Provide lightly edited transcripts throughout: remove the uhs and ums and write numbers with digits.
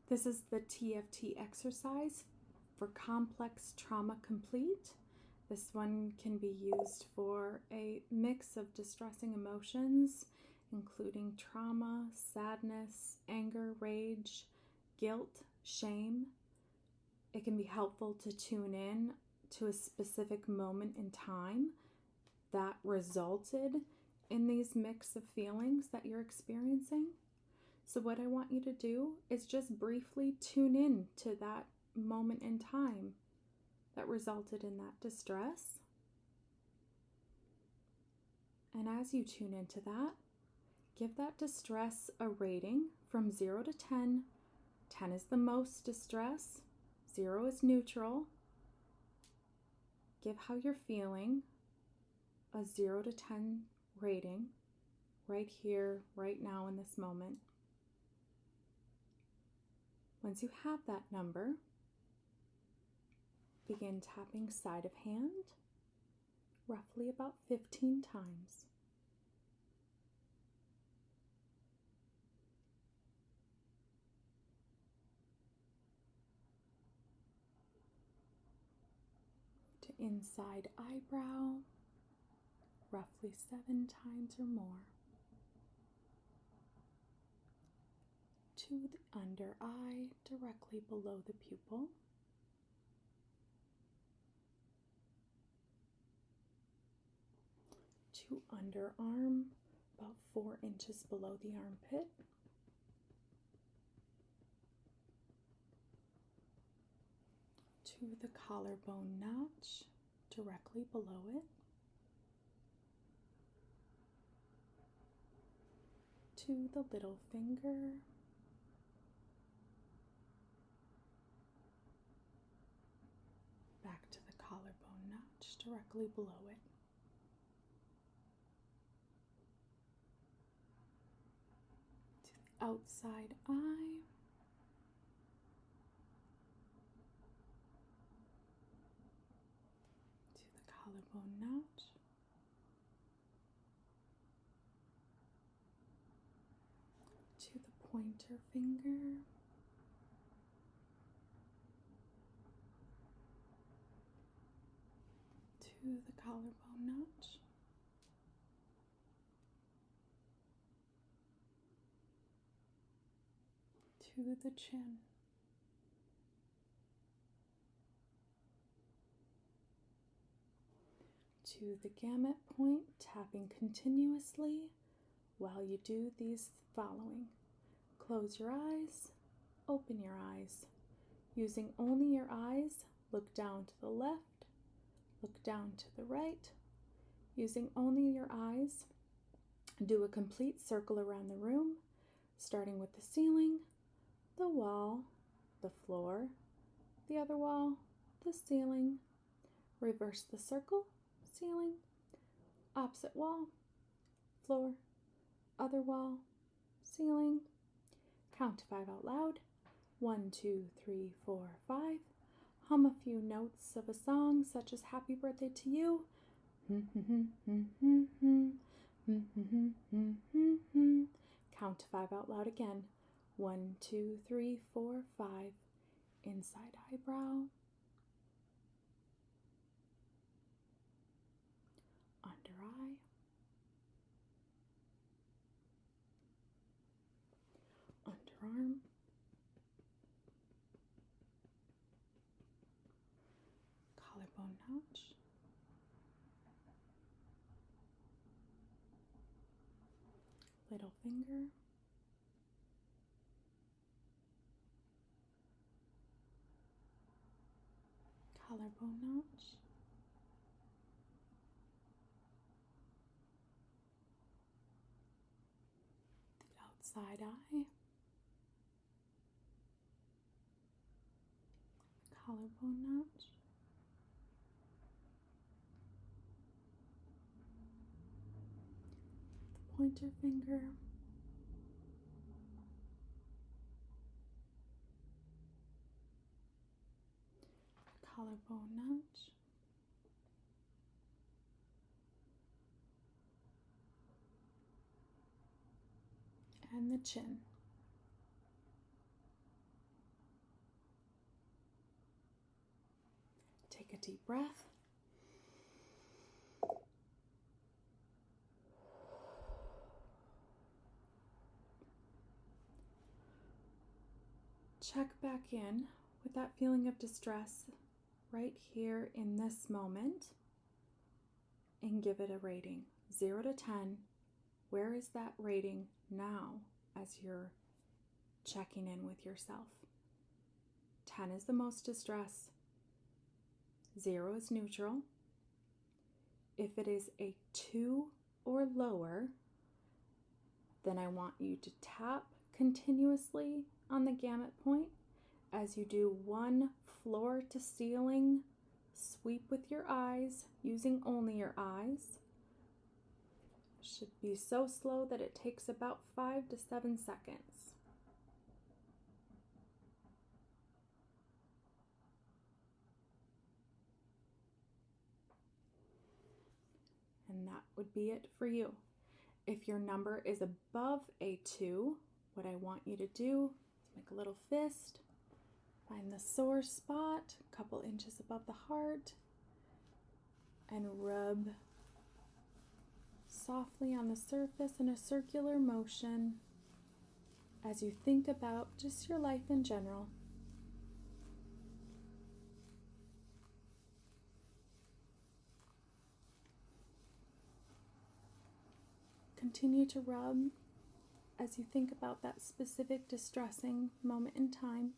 This is the TFT exercise for complex trauma complete. This one can be used for a mix of distressing emotions, including trauma, sadness, anger, rage, guilt, shame. It can be helpful to tune in to a specific moment in time that resulted in these mix of feelings that you're experiencing. So what I want you to do is just briefly tune in to that moment in time that resulted in that distress. And as you tune into that, give that distress a rating from 0 to 10. 10 is the most distress, 0 is neutral. Give how you're feeling a 0 to 10 rating right here, right now in this moment. Once you have that number, begin tapping side of hand, roughly about 15 times. To inside eyebrow, roughly 7 times or more. To the under eye, directly below the pupil. To underarm, about 4 inches below the armpit. To the collarbone notch, directly below it. To the little finger. Back to the collarbone notch, directly below it. To the outside eye. To the collarbone notch. To the pointer finger. To the collarbone notch. To the chin. To the gamut point, tapping continuously while you do these following. Close your eyes, open your eyes. Using only your eyes, look down to the left, look down to the right. Using only your eyes, do a complete circle around the room, starting with the ceiling, the wall, the floor, the other wall, the ceiling. Reverse the circle, ceiling, opposite wall, floor, other wall, ceiling. Count to 5 out loud. 1, 2, 3, 4, 5. Hum a few notes of a song such as Happy Birthday to You. Count to 5 out loud again. 1, 2, 3, 4, 5. Inside eyebrow. Under eye. Underarm. Collarbone notch. Little finger. Collarbone notch. The outside eye. Collarbone notch. The pointer finger. Collarbone notch. And the chin. deep breath. Check back in with that feeling of distress right here in this moment and give it a rating. 0 to 10. Where is that rating now as you're checking in with yourself? 10 is the most distress. 0 is neutral. If it is a 2 or lower, then I want you to tap continuously on the gamut point as you do one floor to ceiling sweep with your eyes, using only your eyes. Should be so slow that it takes about 5 to 7 seconds. And that would be it for you. If your number is above a 2, what I want you to do is make a little fist, find the sore spot, a couple inches above the heart, and rub softly on the surface in a circular motion as you think about just your life in general. Continue to rub as you think about that specific distressing moment in time.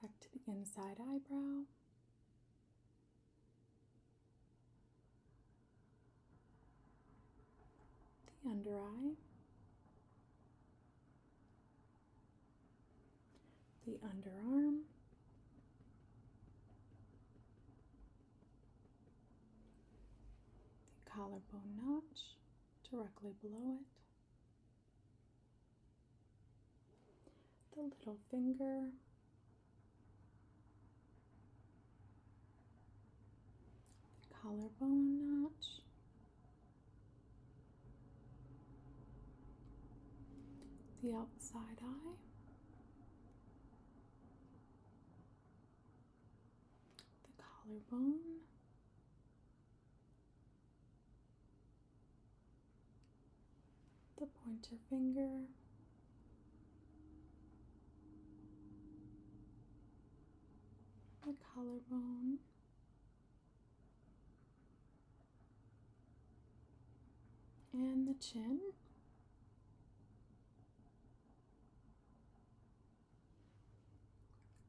Back to the inside eyebrow. The under eye. The underarm. The collarbone notch directly below it. The little finger. The collarbone notch. The outside eye. The collarbone. The pointer finger. The collarbone. And the chin.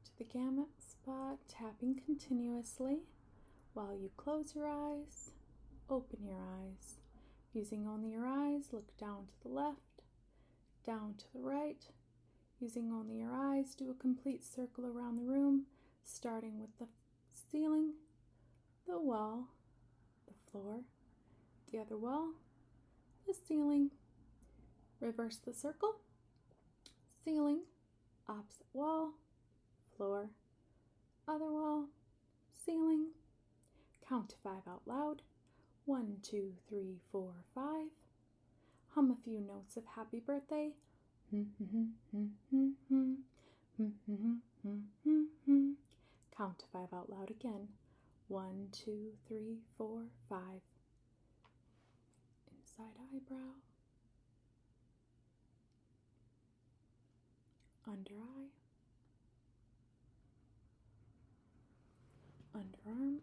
To the gamut spot, tapping continuously while you close your eyes, open your eyes. Using only your eyes, look down to the left, down to the right. Using only your eyes, do a complete circle around the room, starting with the ceiling, the wall, the floor, the other wall, the ceiling. Reverse the circle, ceiling, opposite wall, floor, other wall, ceiling. Count to 5 out loud. 1, 2, 3, 4, 5. Hum a few notes of happy birthday. Count to 5 out loud again. 1, 2, 3, 4, 5. Inside eyebrow. Under eye. Underarm.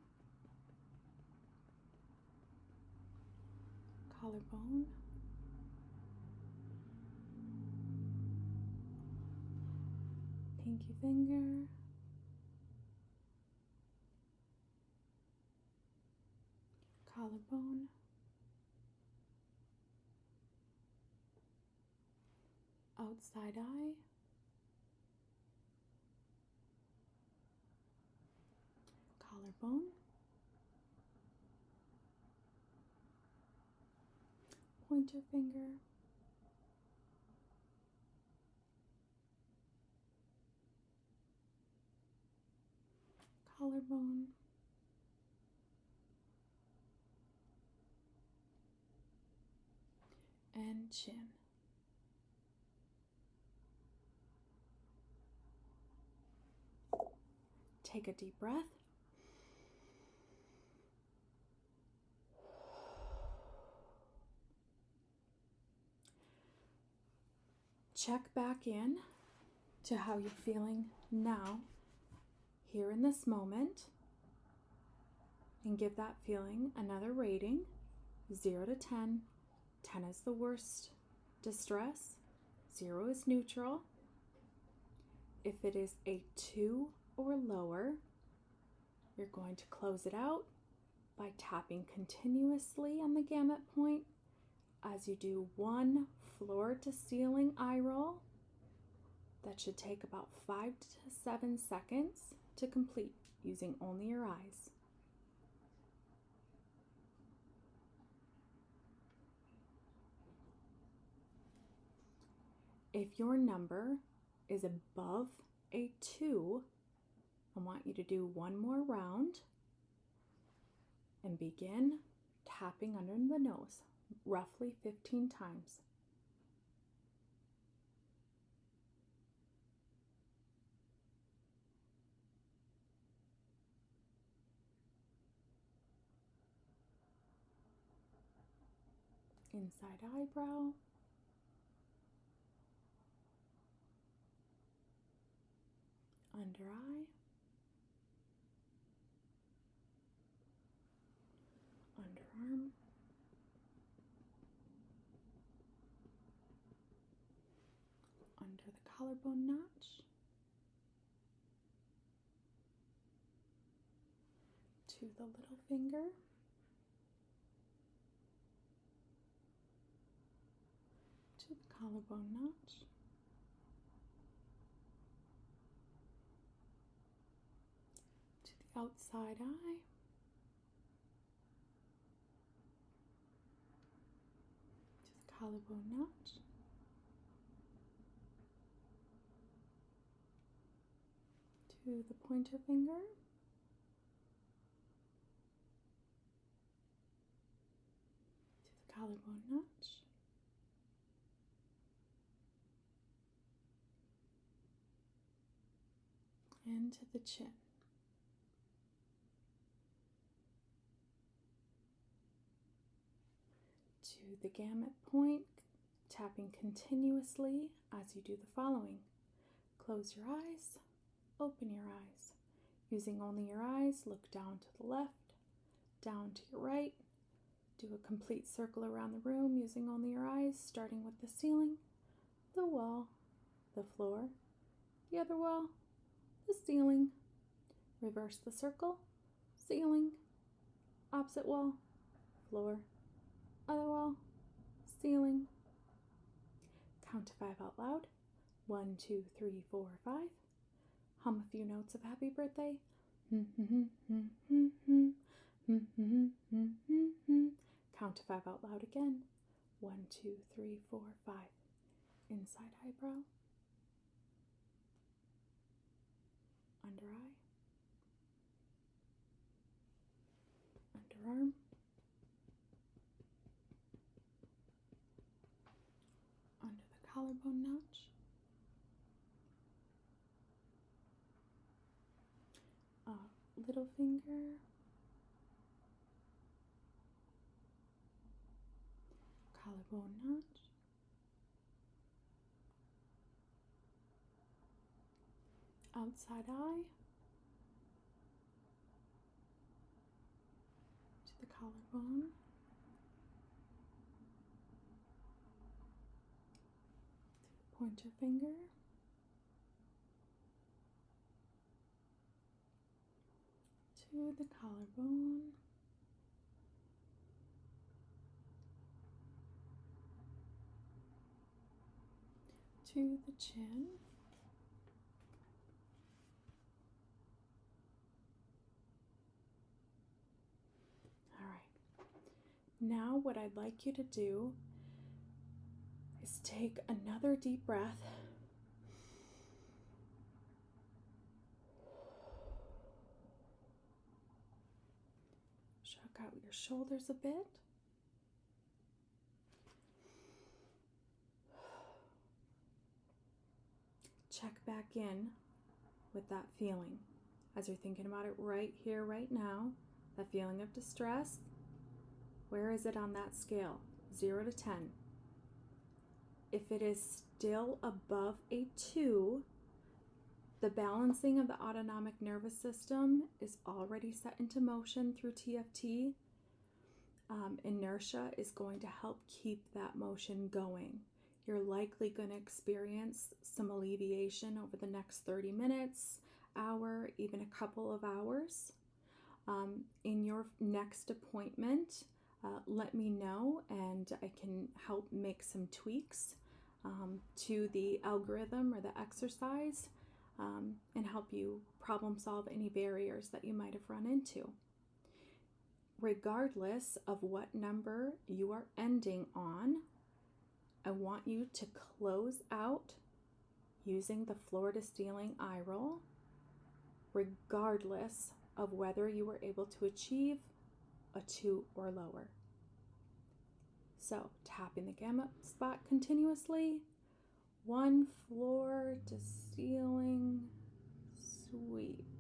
Collarbone. Pinky finger. Collarbone. Outside eye. Collarbone. Pointer finger. Collarbone. And chin. Take a deep breath. Check back in to how you're feeling now, here in this moment, and give that feeling another rating, 0 to 10. 10 is the worst distress, 0 is neutral. If it is a 2 or lower, you're going to close it out by tapping continuously on the gamut point as you do 1 floor to ceiling eye roll. That should take about 5 to 7 seconds to complete using only your eyes. If your number is above a 2, I want you to do 1 more round and begin tapping under the nose, roughly 15 times. Inside eyebrow, under eye, underarm, under the collarbone notch, to the little finger, to the collarbone notch, to the outside eye, to the collarbone notch, to the pointer finger, to the collarbone notch, and to the chin. To the gamut point, tapping continuously as you do the following. Close your eyes, open your eyes. Using only your eyes, look down to the left, down to your right. Do a complete circle around the room using only your eyes, starting with the ceiling, the wall, the floor, the other wall, the ceiling. Reverse the circle, ceiling, opposite wall, floor, other wall, ceiling. Count to 5 out loud. 1, 2, 3, 4, 5. Hum a few notes of happy birthday. Count to 5 out loud again. 1, 2, 3, 4, 5. Inside eyebrow, under eye, underarm, under the collarbone notch, little finger, collarbone notch, outside eye, to the collarbone, to the pointer finger, to the collarbone, to the chin, all right. Now what I'd like you to do is take another deep breath. Shrug out your shoulders a bit. Check back in with that feeling. as you're thinking about it right here, right now, that feeling of distress, where is it on that scale? 0 to 10. If it is still above a 2, the balancing of the autonomic nervous system is already set into motion through TFT. Inertia is going to help keep that motion going. You're likely going to experience some alleviation over the next 30 minutes, hour, even a couple of hours. In your next appointment, let me know and I can help make some tweaks to the algorithm or the exercise and help you problem solve any barriers that you might have run into. Regardless of what number you are ending on, I want you to close out using the floor to ceiling eye roll, regardless of whether you were able to achieve a 2 or lower. So, tapping the gamut spot continuously, 1 floor to ceiling sweep.